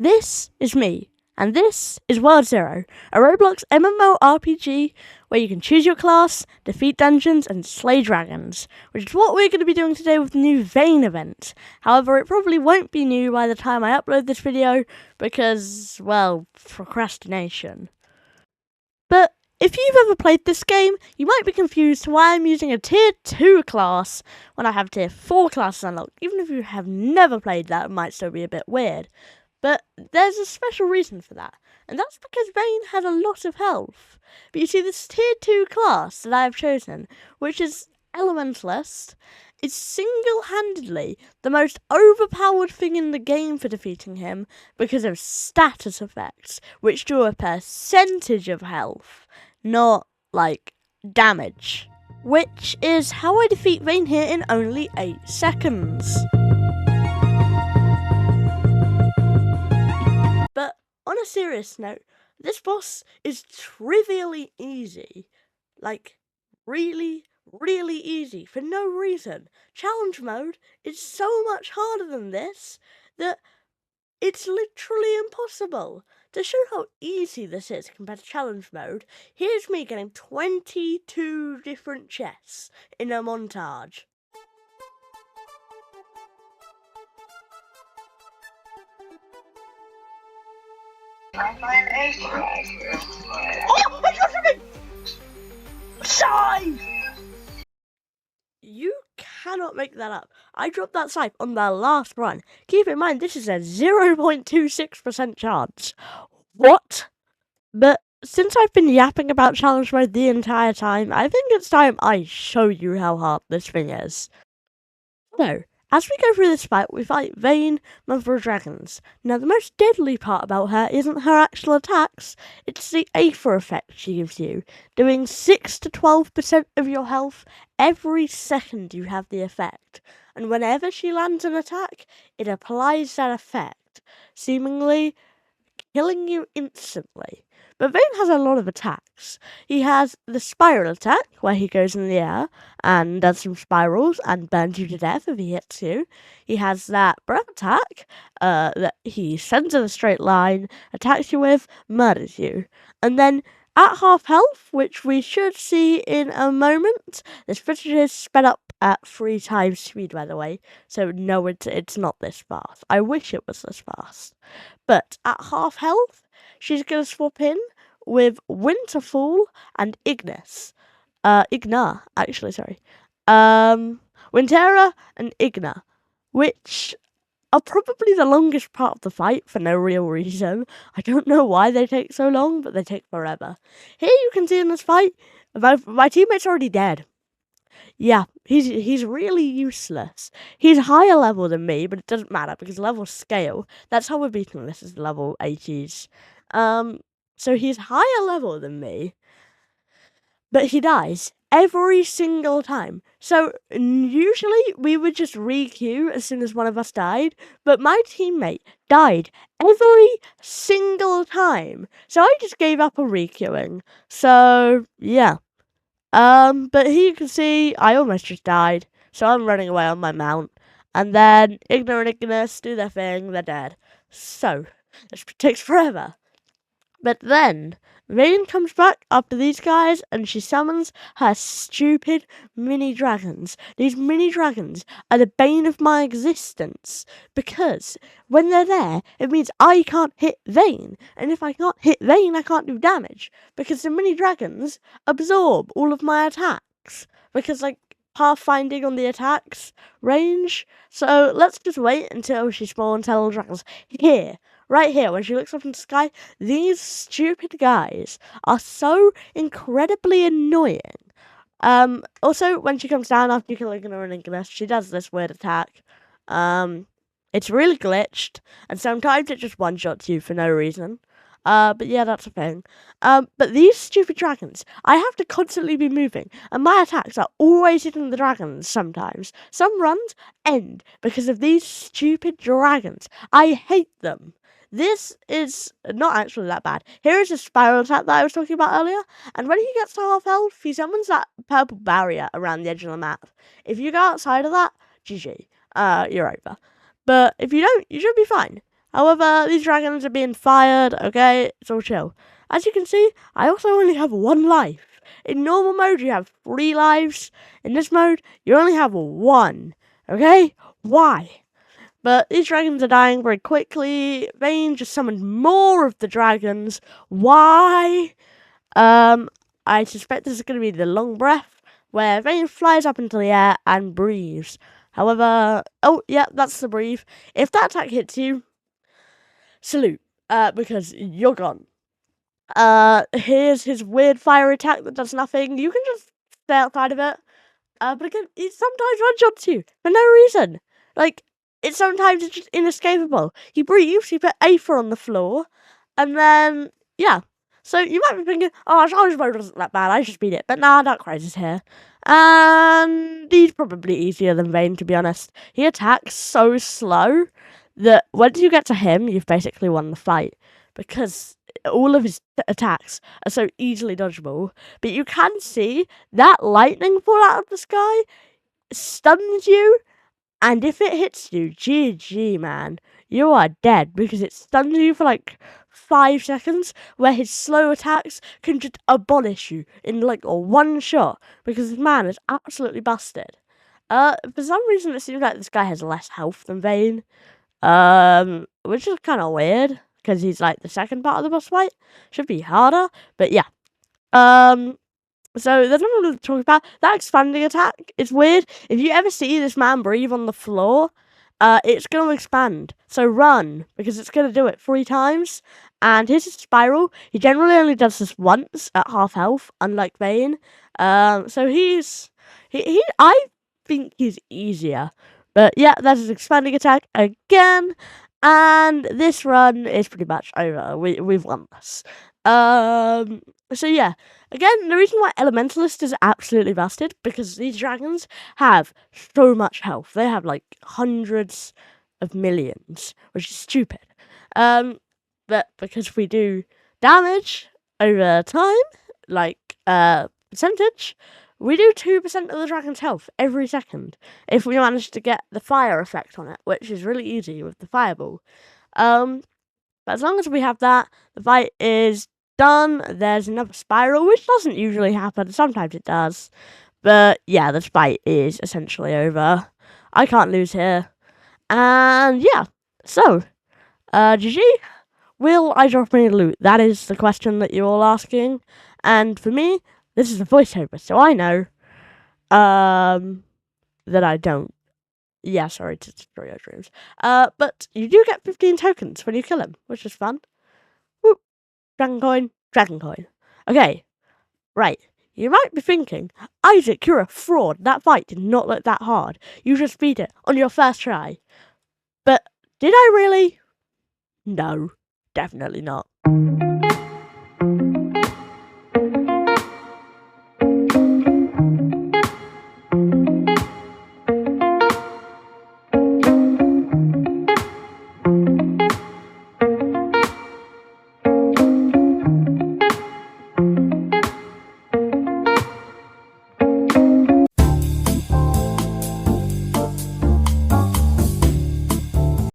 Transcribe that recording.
This is me, and this is World Zero, a Roblox MMORPG where you can choose your class, defeat dungeons, and slay dragons, which is what we're going to be doing today with the new Vayne event. However, it probably won't be new by the time I upload this video because, well, procrastination. But if you've ever played this game, you might be confused why I'm using a tier 2 class when I have tier 4 classes unlocked. Even if you have never played that, it might still be a bit weird. But there's a special reason for that, and that's because Vayne has a lot of health. But you see, this tier 2 class that I have chosen, which is Elementalist, is single-handedly the most overpowered thing in the game for defeating him because of status effects, which do a percentage of health, not, like, damage. Which is how I defeat Vayne here in only 8 seconds. But on a serious note, this boss is trivially easy. Like, really, really easy for no reason. Challenge mode is so much harder than this that it's literally impossible. To show how easy this is compared to challenge mode, here's me getting 22 different chests in a montage. Oh, I got something! Scythe! You cannot make that up. I dropped that scythe on the last run. Keep in mind, this is a 0.26% chance. What? But since I've been yapping about challenge mode the entire time, I think it's time I show you how hard this thing is. So, as we go through this fight, we fight Vayne, Mother of Dragons. Now, the most deadly part about her isn't her actual attacks, it's the Aether effect she gives you, doing 6 to 12% of your health every second you have the effect. And whenever she lands an attack, it applies that effect, seemingly killing you instantly. But Vayne has a lot of attacks. He has the spiral attack, where he goes in the air and does some spirals and burns you to death if he hits you. He has that breath attack that he sends in a straight line, attacks you with, murders you. And then at half health, which we should see in a moment, this footage is sped up at 3 times speed, by the way. So no, it's not this fast. I wish it was this fast. But at half health, she's going to swap in with Winterfall and Ignis. Igna, actually, sorry. Wintera and Igna, which are probably the longest part of the fight for no real reason. I don't know why they take so long, but they take forever. Here you can see in this fight, my teammate's already dead. Yeah, he's really useless. He's higher level than me, but it doesn't matter because level scale. That's how we're beating this, is level 80s. So he's higher level than me, but he dies every single time. So usually we would just re-queue as soon as one of us died, but my teammate died every single time. So I just gave up on re-queuing. So yeah. But here you can see I almost just died, so I'm running away on my mount. And then Igna and Ignis do their thing, they're dead. So, this takes forever. But then, Vayne comes back after these guys and she summons her stupid mini dragons. These mini dragons are the bane of my existence because when they're there, it means I can't hit Vayne. And if I can't hit Vayne, I can't do damage because the mini dragons absorb all of my attacks. Because, like, pathfinding on the attacks range. So let's just wait until she spawns her little dragons here. Right here, when she looks up in the sky, these stupid guys are so incredibly annoying. Also, when she comes down after you kill Igna and Ignis, she does this weird attack. It's really glitched, and sometimes it just one-shots you for no reason. But yeah, that's a thing. But these stupid dragons, I have to constantly be moving, and my attacks are always hitting the dragons sometimes. Some runs end because of these stupid dragons. I hate them. This is not actually that bad. Here is a spiral attack that I was talking about earlier, and when he gets to half health, he summons that purple barrier around the edge of the map. If you go outside of that, GG. You're over. But if you don't, you should be fine. However, these dragons are being fired, okay? It's all chill. As you can see, I also only have 1 life. In normal mode, you have 3 lives. In this mode, you only have 1, okay? Why? But these dragons are dying very quickly. Vayne just summoned more of the dragons. Why? I suspect this is going to be the long breath, where Vayne flies up into the air and breathes. However, oh yeah, that's the breathe. If that attack hits you, salute, because you're gone. Here's his weird fire attack that does nothing. You can just stay outside of it. But again, it sometimes one-shots you for no reason. Like, sometimes it's just inescapable. He breathes, you put Aether on the floor, and then, yeah. So you might be thinking, oh, Charged Mode wasn't that bad, I just beat it. But nah, Darkrai is here. And he's probably easier than Vayne, to be honest. He attacks so slow that once you get to him, you've basically won the fight. Because all of his attacks are so easily dodgeable. But you can see that lightning fall out of the sky stuns you, and if it hits you, GG, man, you are dead because it stuns you for like 5 seconds, where his slow attacks can just abolish you in like a 1 shot because this man is absolutely busted. For some reason, it seems like this guy has less health than Vayne, which is kind of weird because he's like the second part of the boss fight. Should be harder, but yeah. So there's nothing to talk about. That expanding attack, it's weird. If you ever see this man breathe on the floor, it's going to expand. So run, because it's going to do it 3 times. And here's his spiral. He generally only does this once at half health, unlike Vayne. So I think he's easier. But yeah, that's his expanding attack again. And this run is pretty much over. We've won this. So yeah, again, the reason why Elementalist is absolutely busted, because these dragons have so much health. They have like hundreds of millions, which is stupid. But because we do damage over time, like percentage, we do 2% of the dragon's health every second if we manage to get the fire effect on it, which is really easy with the fireball. But as long as we have that, the fight is done. There's another spiral, which doesn't usually happen. Sometimes it does. But yeah, the fight is essentially over. I can't lose here. And yeah, so, GG. Will I drop any loot? That is the question that you're all asking. And for me, this is a voiceover, so I know that I don't. Yeah, sorry to destroy your dreams. But you do get 15 tokens when you kill him, which is fun. Woo. Dragon coin, dragon coin. Okay, right. You might be thinking, Isaac, you're a fraud. That fight did not look that hard. You just beat it on your first try. But did I really? No, definitely not.